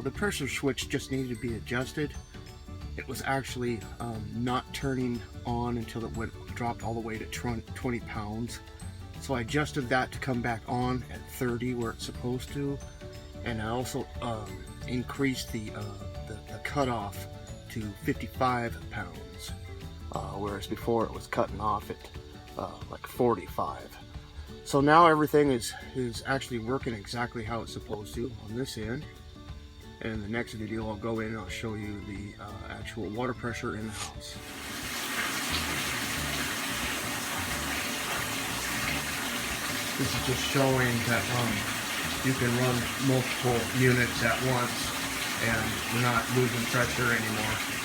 The pressure switch just needed to be adjusted. It was actually not turning on until it dropped all the way to 20 pounds. So I adjusted that to come back on at 30 where it's supposed to, and I also increased the cutoff to 55 pounds, whereas before it was cutting off at like 45. So now everything is actually working exactly how it's supposed to on this end. And in the next video I'll go in and I'll show you the actual water pressure in the house. This is just showing that you can run multiple units at once and you're not losing pressure anymore.